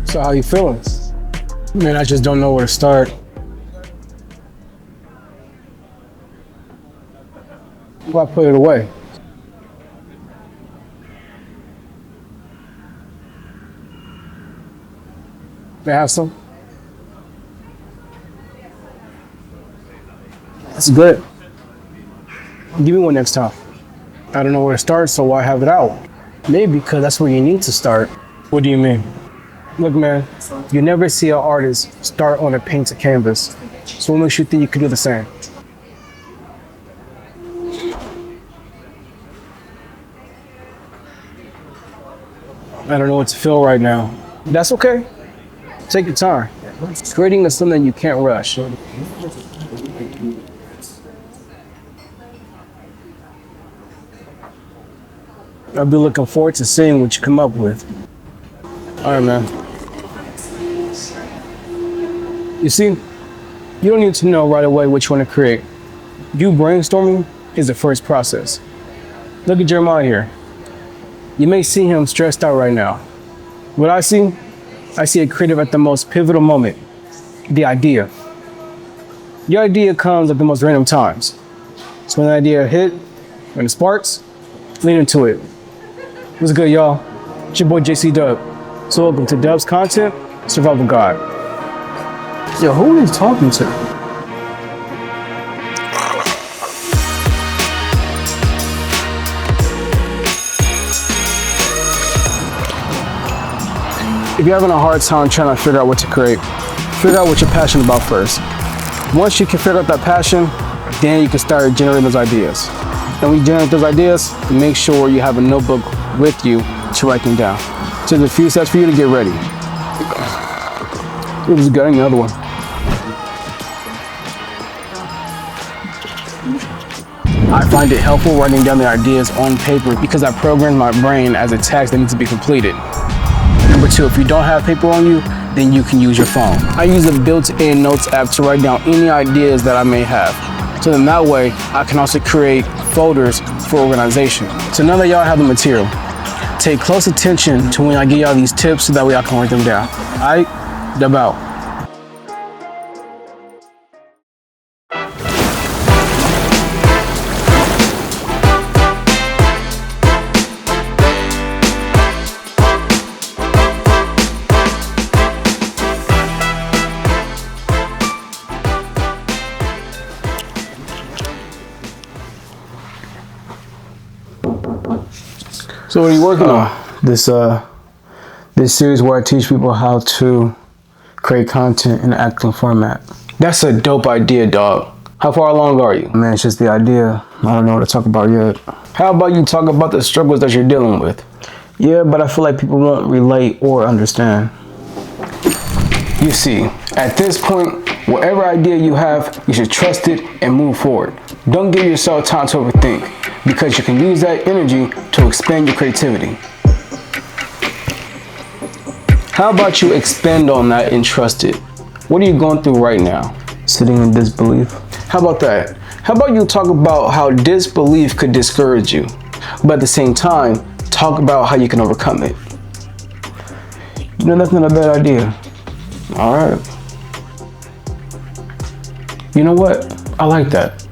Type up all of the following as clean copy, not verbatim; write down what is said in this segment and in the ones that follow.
So how you feeling? Man, I just don't know where to start. Why put it away? May I have some? That's good. Give me one next time. I don't know where to start, so why have it out? Maybe because that's where you need to start. What do you mean? Look, man, you never see an artist start on a painted canvas. So what makes you think you can do the same? I don't know what to feel right now. That's okay. Take your time. Creating is something you can't rush. I'll be looking forward to seeing what you come up with. All right, man. You see, you don't need to know right away what you want to create. You brainstorming is the first process. Look at Jeremiah here. You may see him stressed out right now. What I see a creative at the most pivotal moment, the idea. Your idea comes at the most random times. So when the idea hit, when it sparks, lean into it. What's good, y'all? It's your boy Jaycdub. So welcome to Dub's Content, Survival Guide. Yo, who are you talking to? If you're having a hard time trying to figure out what to create, figure out what you're passionate about first. Once you can figure out that passion, then you can start generating those ideas. And when you generate those ideas, make sure you have a notebook with you to write them down. So there's a few steps for you to get ready. It was good, another one. I find it helpful writing down the ideas on paper because I program my brain as a task that needs to be completed. Number two, if you don't have paper on you, then you can use your phone. I use a built-in notes app to write down any ideas that I may have. So then that way, I can also create folders for organization. So now that y'all have the material, take close attention to when I give y'all these tips so that way I can write them down. All right, dub out. So what are you working on? This series where I teach people how to create content in an acting format. That's a dope idea, dog. How far along are you? Man, it's just the idea. I don't know what to talk about yet. How about you talk about the struggles that you're dealing with? Yeah, but I feel like people won't relate or understand. You see, at this point, whatever idea you have, you should trust it and move forward. Don't give yourself time to overthink, because you can use that energy to expand your creativity. How about you expand on that and trust it? What are you going through right now? Sitting in disbelief? How about that? How about you talk about how disbelief could discourage you, but at the same time, talk about how you can overcome it. You know, that's not a bad idea. All right. You know what? I like that.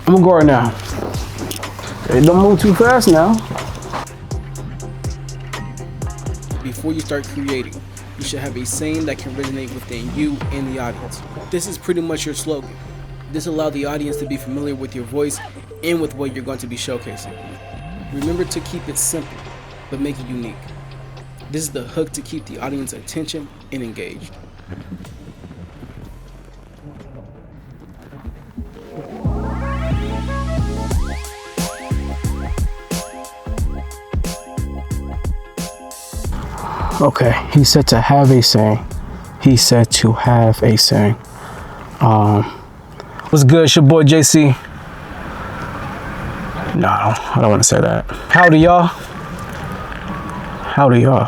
I'm gonna go right now. Hey, don't move too fast now. Before you start creating, you should have a saying that can resonate within you and the audience. This is pretty much your slogan. This allows the audience to be familiar with your voice and with what you're going to be showcasing. Remember to keep it simple, but make it unique. This is the hook to keep the audience's attention and engaged. Okay, he said to have a saying. He said to have a saying. What's good? It's your boy JC. No, I don't want to say that. Howdy, y'all. Howdy, y'all.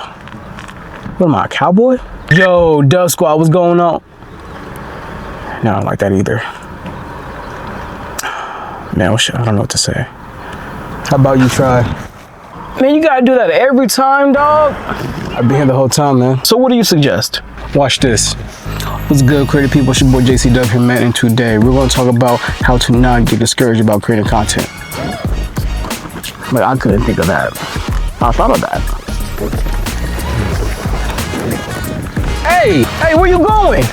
What am I, a cowboy? Yo, Dub Squad, what's going on? No, I don't like that either. Man, I don't know what to say. How about you try? Man, you gotta do that every time, dog. I've been here the whole time, man. So what do you suggest? Watch this. What's good, creative people? It's your boy Jaycdub here, man, and today we're gonna talk about how to not get discouraged about creating content. But I couldn't think of that. I thought of that. Hey, where you going?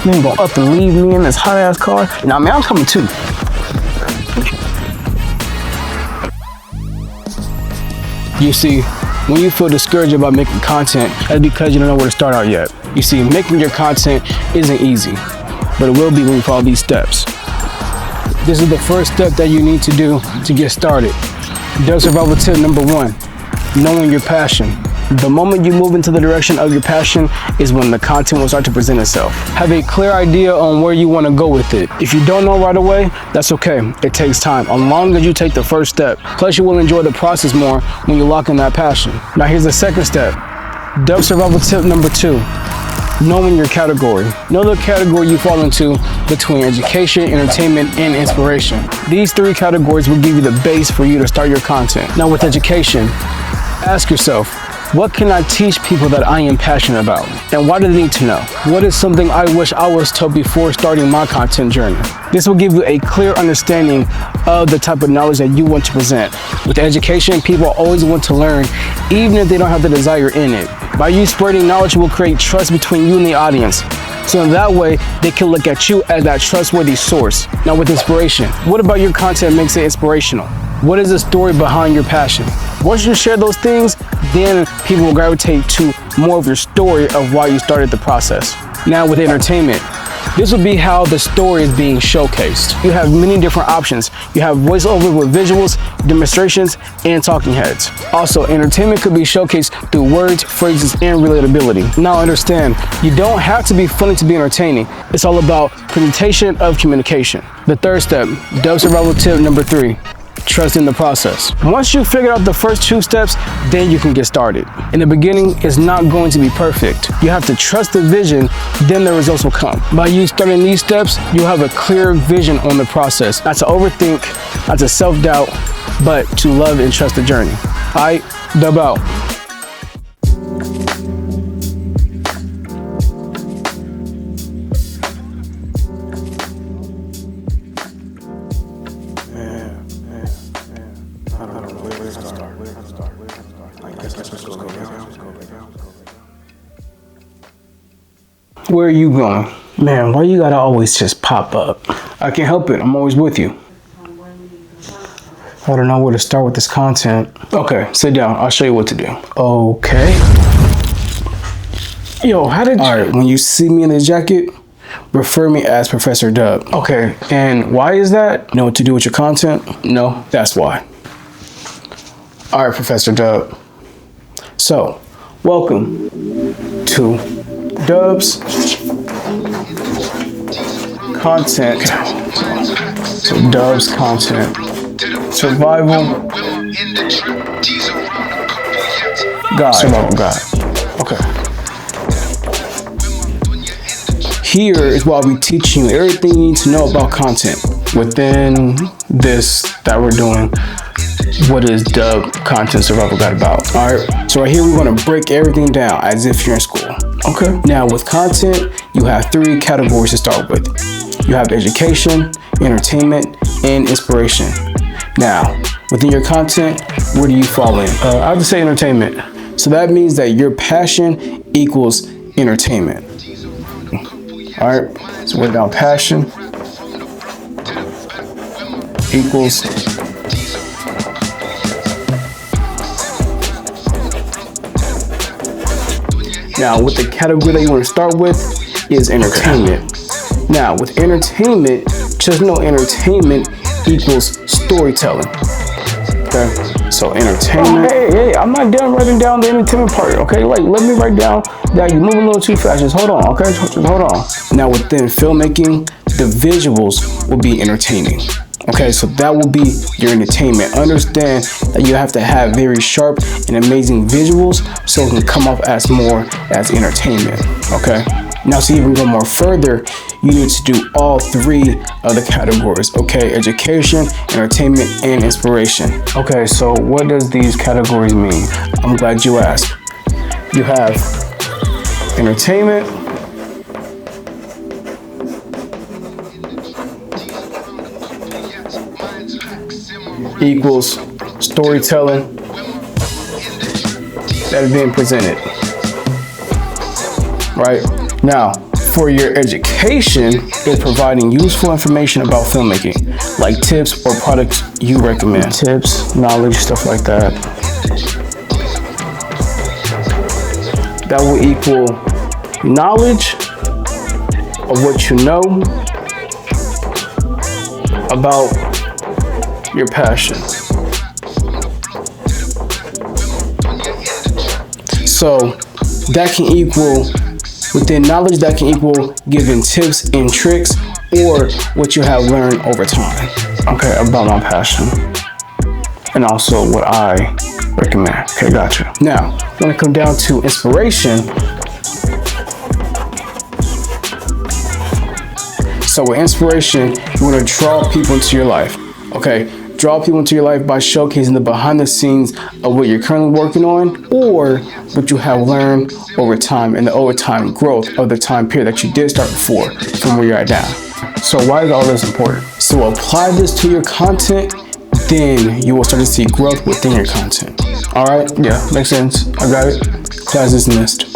You ain't gonna up and leave me in this hot ass car? Nah, man, I'm coming too. You see, when you feel discouraged about making content, that's because you don't know where to start out yet. You see, making your content isn't easy, but it will be when you follow these steps. This is the first step that you need to do to get started. Dub survival tip number 1, knowing your passion. The moment you move into the direction of your passion is when the content will start to present itself. Have a clear idea on where you want to go with it. If you don't know right away, that's okay. It takes time, as long as you take the first step. Plus, you will enjoy the process more when you lock in that passion. Now, here's the second step. Dub survival tip number 2, knowing your category. Know the category you fall into between education, entertainment, and inspiration. These 3 categories will give you the base for you to start your content. Now, with education, ask yourself, what can I teach people that I am passionate about? And why do they need to know? What is something I wish I was told before starting my content journey? This will give you a clear understanding of the type of knowledge that you want to present. With education, people always want to learn, even if they don't have the desire in it. By you spreading knowledge, will create trust between you and the audience. So in that way, they can look at you as that trustworthy source. Now with inspiration, what about your content makes it inspirational? What is the story behind your passion? Once you share those things, then people will gravitate to more of your story of why you started the process. Now with entertainment, this will be how the story is being showcased. You have many different options. You have voiceover with visuals, demonstrations, and talking heads. Also, entertainment could be showcased through words, phrases, and relatability. Now understand, you don't have to be funny to be entertaining. It's all about presentation of communication. The third step, Dub survival tip number 3. Trust in the process. Once you figure out the first 2 steps, then you can get started. In the beginning, it's not going to be perfect. You have to trust the vision, then the results will come. By you starting these steps, you'll have a clear vision on the process. Not to overthink, not to self-doubt, but to love and trust the journey. Alright, Dub out. Where are you going? Man, why you gotta always just pop up? I can't help it, I'm always with you. I don't know where to start with this content. Okay, sit down, I'll show you what to do. Okay. Yo, Alright, when you see me in the jacket, refer me as Professor Dub. Okay, and why is that? You know what to do with your content? No, that's why. Alright, Professor Dub. So, welcome to Dub's content. So Dub's content. Survival guide. Survival guide. Okay. Here is why we teach you everything you need to know about content. Within this that we're doing, what is Dub content survival guide about? Alright, so right here we want to break everything down as if you're in school. Okay. Now with content, you have 3 categories to start with. You have education, entertainment, and inspiration. Now, within your content, where do you fall in? I have to say entertainment. So that means that your passion equals entertainment. All right, so we're down passion equals now, with the category that you want to start with is entertainment. Now, with entertainment, just know entertainment equals storytelling. Okay? So entertainment. Hey, I'm not done writing down the entertainment part, okay? Like, let me write down that you're moving a little too fast. Just hold on, okay? Just hold on. Now within filmmaking, the visuals will be entertaining. Okay, so that will be your entertainment. Understand that you have to have very sharp and amazing visuals so it can come off as more as entertainment, okay? Now to even go more further, you need to do all three of the categories, okay? Education, entertainment, and inspiration. Okay, so what does these categories mean? I'm glad you asked. You have entertainment, equals storytelling that is being presented, right? Now, for your education, it's providing useful information about filmmaking, like tips or products you recommend. Tips, knowledge, stuff like that. That will equal knowledge of what you know about your passion. So that can equal, within knowledge, that can equal giving tips and tricks or what you have learned over time, okay, about my passion and also what I recommend. Okay, gotcha. Now, when it comes down to inspiration, so with inspiration, you want to draw people into your life, okay? Draw people into your life by showcasing the behind the scenes of what you're currently working on or what you have learned over time and the over time growth of the time period that you did start before from where you're at now. So why is all this important? So apply this to your content, then you will start to see growth within your content. All right, yeah, makes sense. I got it. Class dismissed.